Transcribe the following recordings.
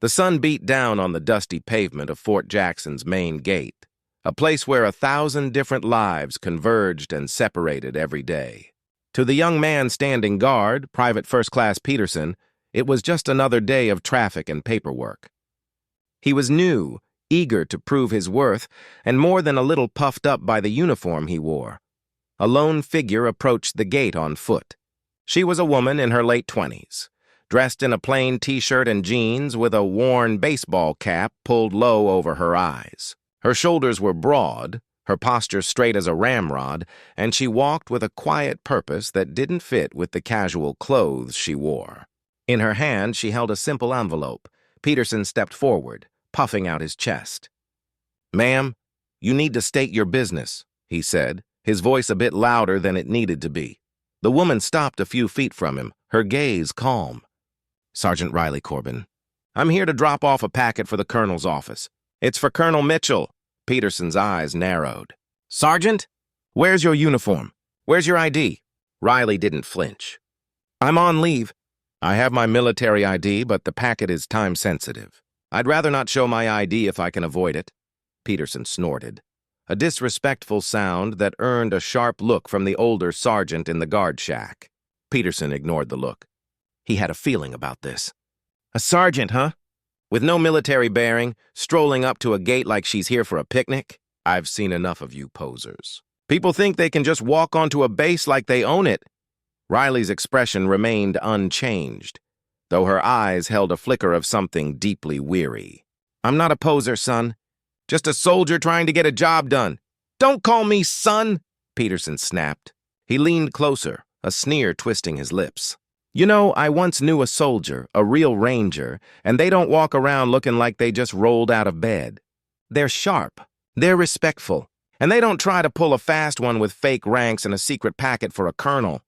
The sun beat down on the dusty pavement of Fort Jackson's main gate, a place where 1,000 different lives converged and separated every day. To the young man standing guard, Private First Class Peterson, it was just another day of traffic and paperwork. He was new, eager to prove his worth, and more than a little puffed up by the uniform he wore. A lone figure approached the gate on foot. She was a woman in her late 20s, dressed in a plain t-shirt and jeans with a worn baseball cap pulled low over her eyes. Her shoulders were broad, her posture straight as a ramrod, and she walked with a quiet purpose that didn't fit with the casual clothes she wore. In her hand, she held a simple envelope. Peterson stepped forward, puffing out his chest. "Ma'am, you need to state your business," he said, his voice a bit louder than it needed to be. The woman stopped a few feet from him, her gaze calm. "Sergeant Riley Corbin. I'm here to drop off a packet for the Colonel's office. It's for Colonel Mitchell." Peterson's eyes narrowed. "Sergeant? Where's your uniform? Where's your ID?" Riley didn't flinch. "I'm on leave. I have my military ID, but the packet is time-sensitive. I'd rather not show my ID if I can avoid it." Peterson snorted, a disrespectful sound that earned a sharp look from the older sergeant in the guard shack. Peterson ignored the look. He had a feeling about this. "A sergeant, huh? With no military bearing, strolling up to a gate like she's here for a picnic? I've seen enough of you posers. People think they can just walk onto a base like they own it." Riley's expression remained unchanged, though her eyes held a flicker of something deeply weary. "I'm not a poser, son. Just a soldier trying to get a job done." "Don't call me son," Peterson snapped. He leaned closer, a sneer twisting his lips. "You know, I once knew a soldier, a real ranger, and they don't walk around looking like they just rolled out of bed. They're sharp, they're respectful, and they don't try to pull a fast one with fake ranks and a secret packet for a colonel."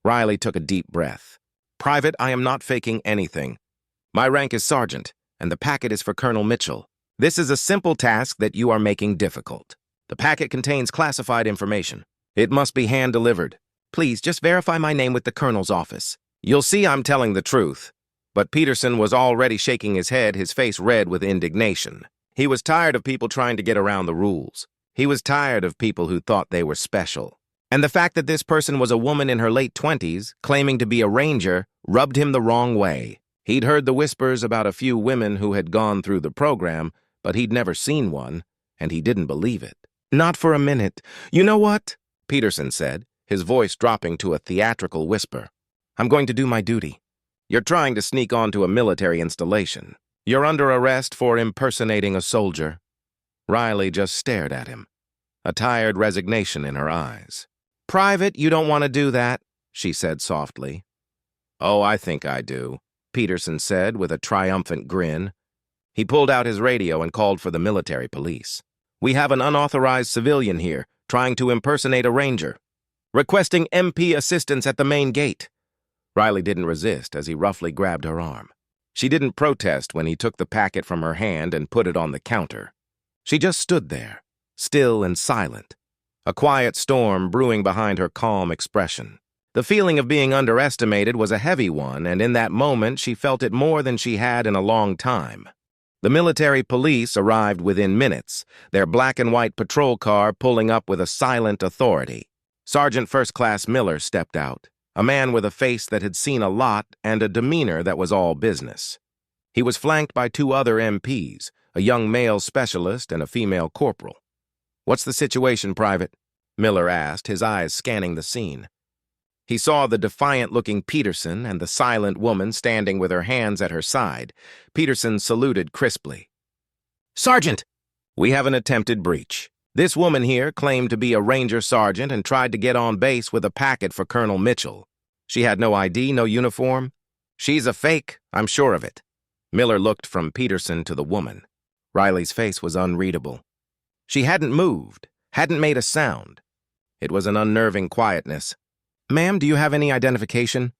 Riley took a deep breath. "Private, I am not faking anything. My rank is sergeant, and the packet is for Colonel Mitchell. This is a simple task that you are making difficult. The packet contains classified information. It must be hand-delivered. Please, just verify my name with the Colonel's office." You'll see I'm telling the truth. But Peterson was already shaking his head, his face red with indignation. He was tired of people trying to get around the rules. He was tired of people who thought they were special. And the fact that this person was a woman in her late 20s, claiming to be a ranger, rubbed him the wrong way. He'd heard the whispers about a few women who had gone through the program, but he'd never seen one, and he didn't believe it. "Not for a minute. You know what?" Peterson said, his voice dropping to a theatrical whisper. "I'm going to do my duty. You're trying to sneak onto a military installation. You're under arrest for impersonating a soldier." Riley just stared at him, a tired resignation in her eyes. "Private, you don't want to do that," she said softly. "Oh, I think I do," Peterson said with a triumphant grin. He pulled out his radio and called for the military police. "We have an unauthorized civilian here, trying to impersonate a ranger. Requesting MP assistance at the main gate." Riley didn't resist as he roughly grabbed her arm. She didn't protest when he took the packet from her hand and put it on the counter. She just stood there, still and silent, a quiet storm brewing behind her calm expression. The feeling of being underestimated was a heavy one, and in that moment she felt it more than she had in a long time. The military police arrived within minutes, their black and white patrol car pulling up with a silent authority. Sergeant First Class Miller stepped out, a man with a face that had seen a lot and a demeanor that was all business. He was flanked by two other MPs, a young male specialist and a female corporal. "What's the situation, Private?" Miller asked, his eyes scanning the scene. He saw the defiant-looking Peterson and the silent woman standing with her hands at her side. Peterson saluted crisply. "Sergeant, we have an attempted breach. This woman here claimed to be a ranger sergeant and tried to get on base with a packet for Colonel Mitchell. She had no ID, no uniform. She's a fake, I'm sure of it." Miller looked from Peterson to the woman. Riley's face was unreadable. She hadn't moved, hadn't made a sound. It was an unnerving quietness. "Ma'am, do you have any identification?"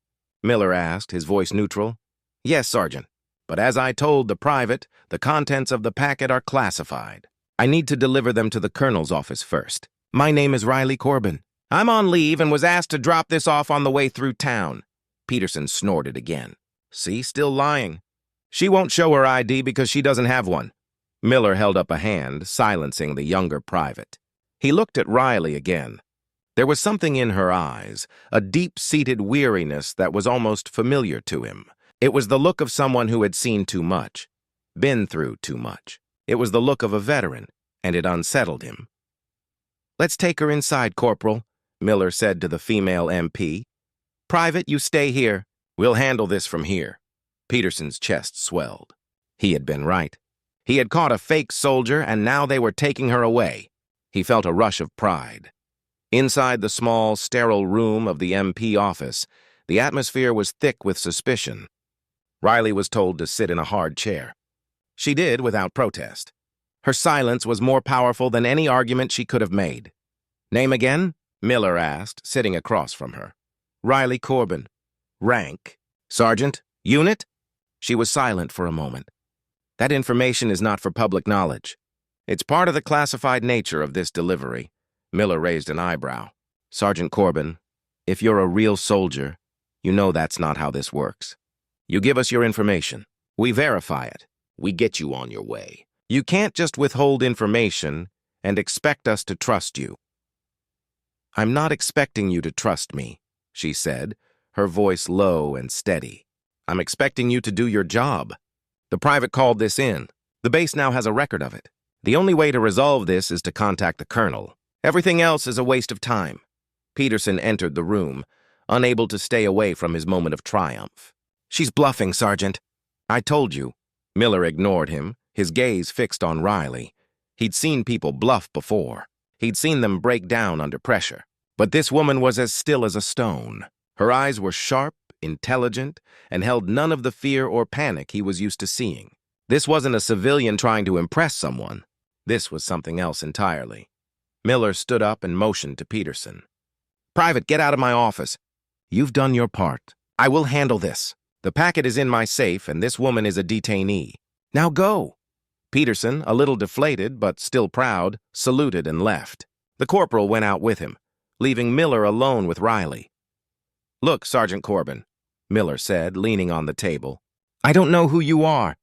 Miller asked, his voice neutral. "Yes, Sergeant. But as I told the private, the contents of the packet are classified. I need to deliver them to the Colonel's office first. My name is Riley Corbin. I'm on leave and was asked to drop this off on the way through town." Peterson snorted again. "See, still lying. She won't show her ID because she doesn't have one. Miller held up a hand, silencing the younger private. He looked at Riley again. There was something in her eyes, a deep-seated weariness that was almost familiar to him. It was the look of someone who had seen too much, been through too much. It was the look of a veteran, and it unsettled him. "Let's take her inside, Corporal," Miller said to the female MP. "Private, you stay here. We'll handle this from here." Peterson's chest swelled. He had been right. He had caught a fake soldier, and now they were taking her away. He felt a rush of pride. Inside the small, sterile room of the MP office, the atmosphere was thick with suspicion. Riley was told to sit in a hard chair. She did without protest. Her silence was more powerful than any argument she could have made. "Name again?" Miller asked, sitting across from her. "Riley Corbin." "Rank?" "Sergeant." "Unit?" She was silent for a moment. "That information is not for public knowledge. It's part of the classified nature of this delivery." Miller raised an eyebrow. "Sergeant Corbin, if you're a real soldier, you know that's not how this works. You give us your information. We verify it. We get you on your way. You can't just withhold information and expect us to trust you." "I'm not expecting you to trust me," she said, her voice low and steady. "I'm expecting you to do your job. The private called this in. The base now has a record of it. The only way to resolve this is to contact the colonel. Everything else is a waste of time." Peterson entered the room, unable to stay away from his moment of triumph. "She's bluffing, Sergeant." "I told you." Miller ignored him, his gaze fixed on Riley. He'd seen people bluff before. He'd seen them break down under pressure. But this woman was as still as a stone. Her eyes were sharp, intelligent, and held none of the fear or panic he was used to seeing. This wasn't a civilian trying to impress someone. This was something else entirely. Miller stood up and motioned to Peterson. "Private, get out of my office. You've done your part. I will handle this. The packet is in my safe, and this woman is a detainee. Now go." Peterson, a little deflated but still proud, saluted and left. The corporal went out with him, leaving Miller alone with Riley. "Look, Sergeant Corbin," Miller said, leaning on the table. "I don't know who you are,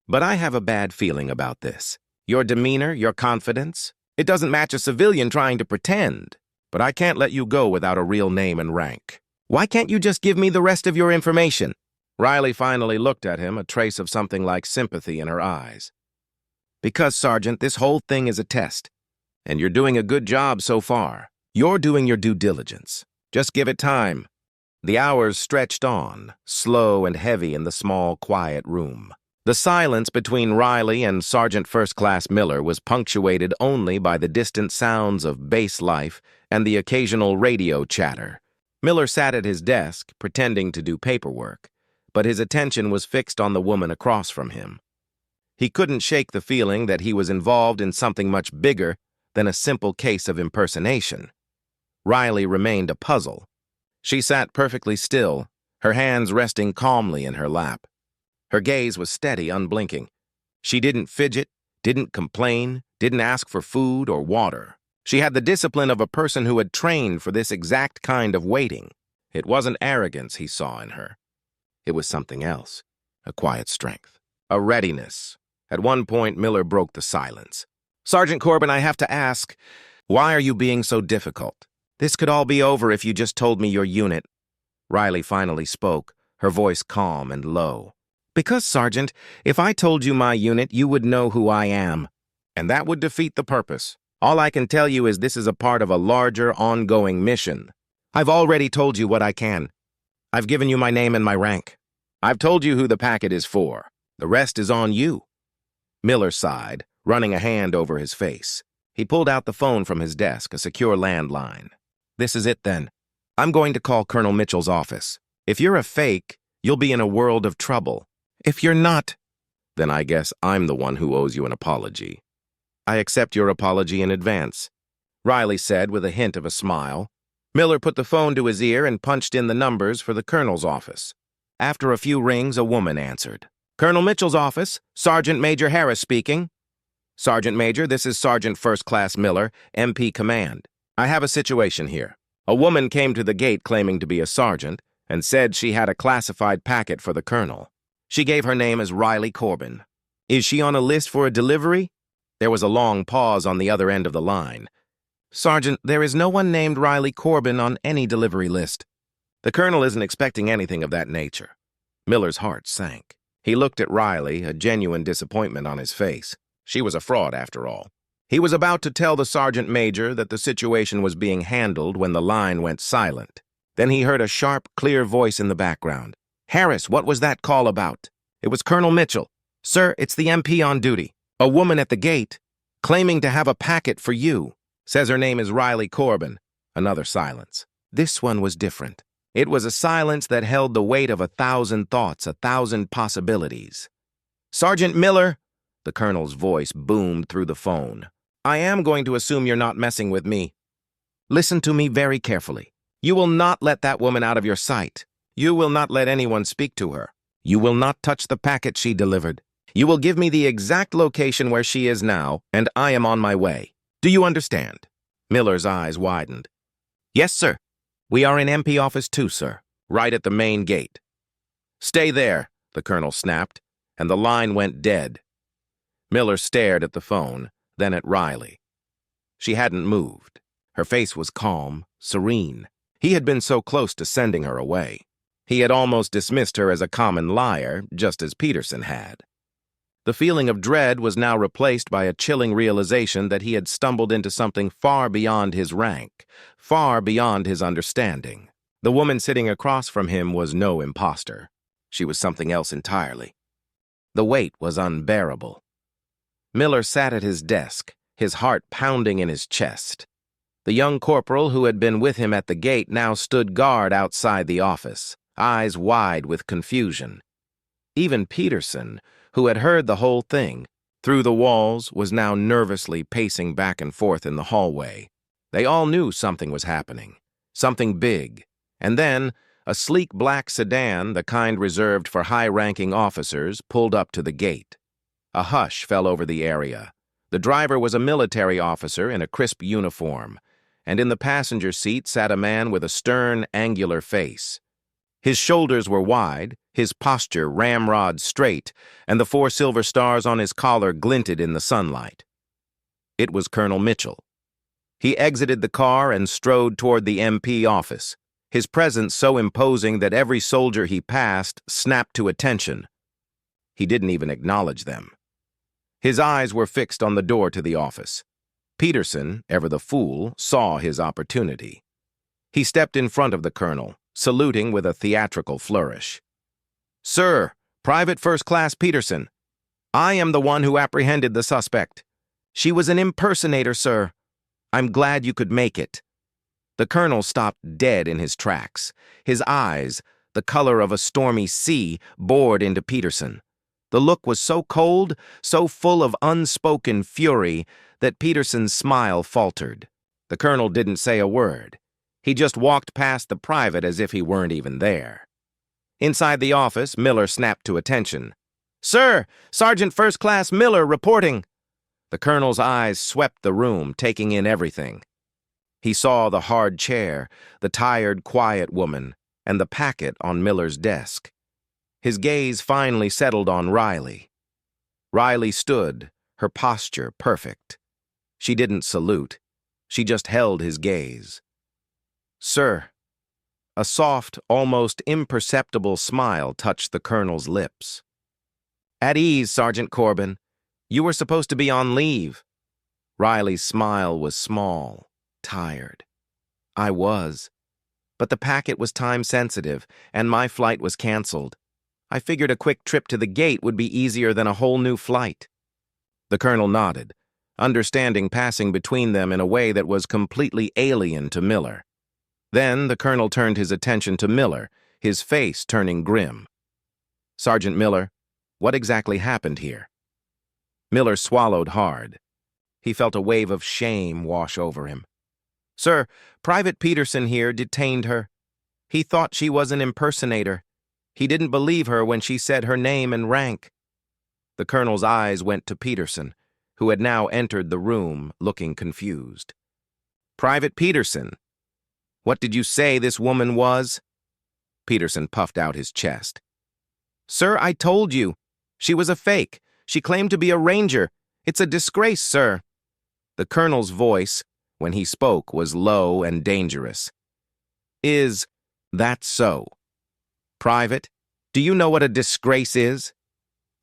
but I have a bad feeling about this. Your demeanor, your confidence, it doesn't match a civilian trying to pretend. But I can't let you go without a real name and rank. Why can't you just give me the rest of your information?" Riley finally looked at him, a trace of something like sympathy in her eyes. "Because, Sergeant, this whole thing is a test, and you're doing a good job so far. You're doing your due diligence. Just give it time." The hours stretched on, slow and heavy in the small, quiet room. The silence between Riley and Sergeant First Class Miller was punctuated only by the distant sounds of base life and the occasional radio chatter. Miller sat at his desk, pretending to do paperwork, but his attention was fixed on the woman across from him. He couldn't shake the feeling that he was involved in something much bigger than a simple case of impersonation. Riley remained a puzzle. She sat perfectly still, her hands resting calmly in her lap. Her gaze was steady, unblinking. She didn't fidget, didn't complain, didn't ask for food or water. She had the discipline of a person who had trained for this exact kind of waiting. It wasn't arrogance he saw in her. It was something else, a quiet strength, a readiness. At one point, Miller broke the silence. "Sergeant Corbin, I have to ask, why are you being so difficult? This could all be over if you just told me your unit." Riley finally spoke, her voice calm and low. "Because, Sergeant, if I told you my unit, you would know who I am. And that would defeat the purpose. All I can tell you is this is a part of a larger, ongoing mission. I've already told you what I can. I've given you my name and my rank. I've told you who the packet is for. The rest is on you." Miller sighed, running a hand over his face. He pulled out the phone from his desk, a secure landline. "This is it, then. I'm going to call Colonel Mitchell's office. If you're a fake, you'll be in a world of trouble. If you're not, then I guess I'm the one who owes you an apology." "I accept your apology in advance," Riley said with a hint of a smile. Miller put the phone to his ear and punched in the numbers for the colonel's office. After a few rings, a woman answered. "Colonel Mitchell's office, Sergeant Major Harris speaking." "Sergeant Major, this is Sergeant First Class Miller, MP Command. I have a situation here. A woman came to the gate claiming to be a sergeant and said she had a classified packet for the colonel. She gave her name as Riley Corbin. Is she on a list for a delivery? There was a long pause on the other end of the line. Sergeant, there is no one named Riley Corbin on any delivery list. The colonel isn't expecting anything of that nature. Miller's heart sank. He looked at Riley, a genuine disappointment on his face. She was a fraud, after all. He was about to tell the sergeant major that the situation was being handled when the line went silent. Then he heard a sharp, clear voice in the background. Harris, what was that call about? It was Colonel Mitchell. Sir, it's the MP on duty. A woman at the gate, claiming to have a packet for you. Says her name is Riley Corbin. Another silence. This one was different. It was a silence that held the weight of 1,000 thoughts, 1,000 possibilities. Sergeant Miller, the colonel's voice boomed through the phone. I am going to assume you're not messing with me. Listen to me very carefully. You will not let that woman out of your sight. You will not let anyone speak to her. You will not touch the packet she delivered. You will give me the exact location where she is now, and I am on my way. Do you understand? Miller's eyes widened. Yes, sir. We are in MP office too, sir. Right at the main gate. Stay there, the colonel snapped, and the line went dead. Miller stared at the phone, then at Riley. She hadn't moved. Her face was calm, serene. He had been so close to sending her away. He had almost dismissed her as a common liar, just as Peterson had. The feeling of dread was now replaced by a chilling realization that he had stumbled into something far beyond his rank, far beyond his understanding. The woman sitting across from him was no imposter. She was something else entirely. The weight was unbearable. Miller sat at his desk, his heart pounding in his chest. The young corporal who had been with him at the gate now stood guard outside the office, eyes wide with confusion. Even Peterson, who had heard the whole thing, through the walls, was now nervously pacing back and forth in the hallway. They all knew something was happening, something big. And then, a sleek black sedan, the kind reserved for high-ranking officers, pulled up to the gate. A hush fell over the area. The driver was a military officer in a crisp uniform, and in the passenger seat sat a man with a stern, angular face. His shoulders were wide, his posture ramrod straight, and the 4 silver stars on his collar glinted in the sunlight. It was Colonel Mitchell. He exited the car and strode toward the MP office, his presence so imposing that every soldier he passed snapped to attention. He didn't even acknowledge them. His eyes were fixed on the door to the office. Peterson, ever the fool, saw his opportunity. He stepped in front of the colonel, saluting with a theatrical flourish. Sir, Private First Class Peterson. I am the one who apprehended the suspect. She was an impersonator, sir. I'm glad you could make it. The colonel stopped dead in his tracks. His eyes, the color of a stormy sea, bored into Peterson. The look was so cold, so full of unspoken fury, that Peterson's smile faltered. The colonel didn't say a word. He just walked past the private as if he weren't even there. Inside the office, Miller snapped to attention. Sir, Sergeant First Class Miller reporting. The colonel's eyes swept the room, taking in everything. He saw the hard chair, the tired, quiet woman, and the packet on Miller's desk. His gaze finally settled on Riley. Riley stood, her posture perfect. She didn't salute. She just held his gaze. Sir. A soft, almost imperceptible smile touched the colonel's lips. At ease, Sergeant Corbin. You were supposed to be on leave. Riley's smile was small, tired. I was. But the packet was time-sensitive, and my flight was canceled. I figured a quick trip to the gate would be easier than a whole new flight. The colonel nodded, understanding passing between them in a way that was completely alien to Miller. Then the colonel turned his attention to Miller, his face turning grim. Sergeant Miller, what exactly happened here? Miller swallowed hard. He felt a wave of shame wash over him. Sir, Private Peterson here detained her. He thought she was an impersonator. He didn't believe her when she said her name and rank. The colonel's eyes went to Peterson, who had now entered the room, looking confused. Private Peterson, what did you say this woman was? Peterson puffed out his chest. Sir, I told you. She was a fake. She claimed to be a ranger. It's a disgrace, sir. The colonel's voice, when he spoke, was low and dangerous. Is that so? Private, do you know what a disgrace is?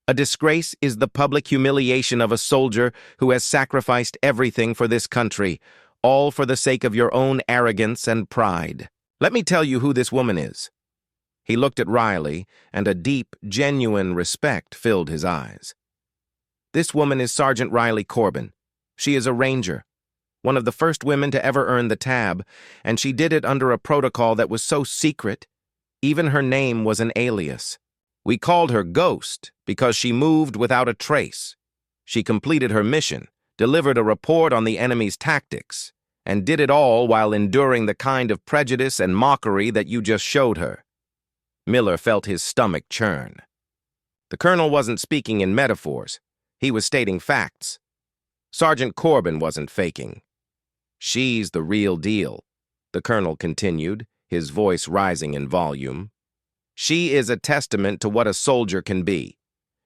A disgrace is the public humiliation of a soldier who has sacrificed everything for this country, all for the sake of your own arrogance and pride. Let me tell you who this woman is. He looked at Riley, and a deep, genuine respect filled his eyes. This woman is Sergeant Riley Corbin. She is a ranger, one of the first women to ever earn the tab, and she did it under a protocol that was so secret, even her name was an alias. We called her Ghost because she moved without a trace. She completed her mission, delivered a report on the enemy's tactics, and did it all while enduring the kind of prejudice and mockery that you just showed her. Miller felt his stomach churn. The colonel wasn't speaking in metaphors. He was stating facts. Sergeant Corbin wasn't faking. She's the real deal, the colonel continued, his voice rising in volume. She is a testament to what a soldier can be.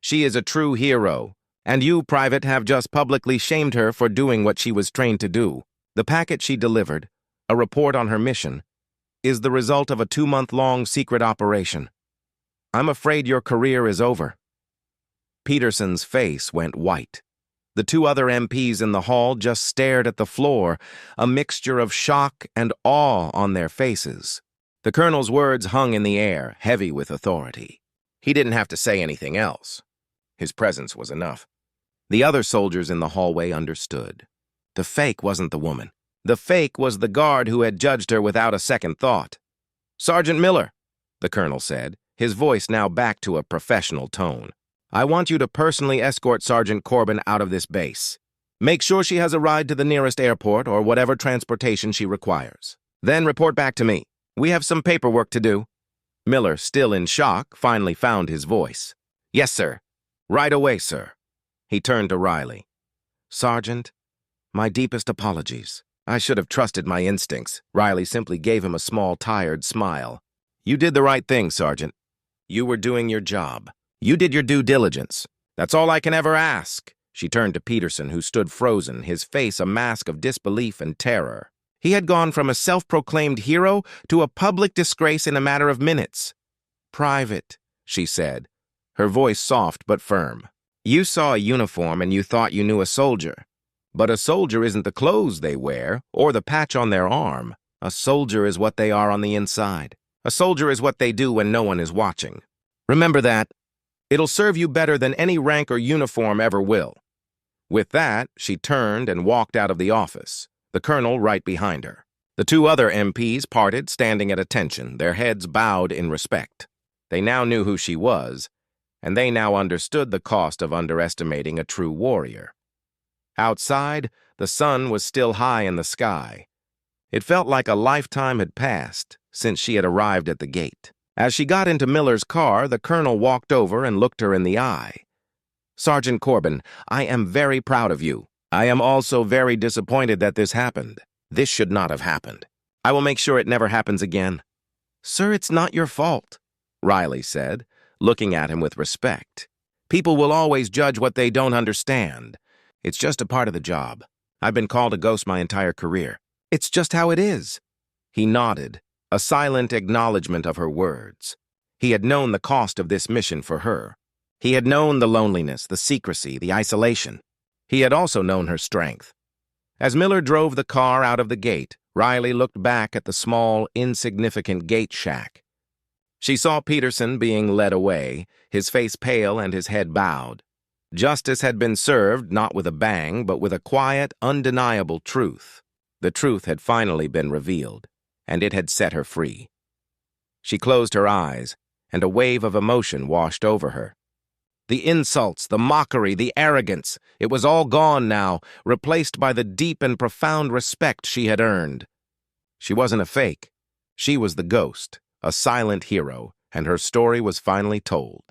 She is a true hero, and you, Private, have just publicly shamed her for doing what she was trained to do. The packet she delivered, a report on her mission, is the result of a 2-month-long secret operation. I'm afraid your career is over. Peterson's face went white. The 2 other MPs in the hall just stared at the floor, a mixture of shock and awe on their faces. The colonel's words hung in the air, heavy with authority. He didn't have to say anything else. His presence was enough. The other soldiers in the hallway understood. The fake wasn't the woman. The fake was the guard who had judged her without a second thought. Sergeant Miller, the colonel said, his voice now back to a professional tone. I want you to personally escort Sergeant Corbin out of this base. Make sure she has a ride to the nearest airport or whatever transportation she requires. Then report back to me. We have some paperwork to do. Miller, still in shock, finally found his voice. Yes, sir. Right away, sir. He turned to Riley. Sergeant, my deepest apologies. I should have trusted my instincts. Riley simply gave him a small, tired smile. You did the right thing, Sergeant. You were doing your job. You did your due diligence. That's all I can ever ask. She turned to Peterson, who stood frozen, his face a mask of disbelief and terror. He had gone from a self-proclaimed hero to a public disgrace in a matter of minutes. Private, she said, her voice soft but firm. You saw a uniform and you thought you knew a soldier. But a soldier isn't the clothes they wear or the patch on their arm. A soldier is what they are on the inside. A soldier is what they do when no one is watching. Remember that. It'll serve you better than any rank or uniform ever will. With that, she turned and walked out of the office, the colonel right behind her. The 2 other MPs parted, standing at attention, their heads bowed in respect. They now knew who she was, and they now understood the cost of underestimating a true warrior. Outside, the sun was still high in the sky. It felt like a lifetime had passed since she had arrived at the gate. As she got into Miller's car, the colonel walked over and looked her in the eye. Sergeant Corbin, I am very proud of you. I am also very disappointed that this happened. This should not have happened. I will make sure it never happens again. Sir, it's not your fault, Riley said, looking at him with respect. People will always judge what they don't understand. It's just a part of the job. I've been called a ghost my entire career. It's just how it is. He nodded, a silent acknowledgement of her words. He had known the cost of this mission for her. He had known the loneliness, the secrecy, the isolation. He had also known her strength. As Miller drove the car out of the gate, Riley looked back at the small, insignificant gate shack. She saw Peterson being led away, his face pale and his head bowed. Justice had been served not with a bang, but with a quiet, undeniable truth. The truth had finally been revealed, and it had set her free. She closed her eyes, and a wave of emotion washed over her. The insults, the mockery, the arrogance, it was all gone now, replaced by the deep and profound respect she had earned. She wasn't a fake. She was the ghost, a silent hero, and her story was finally told.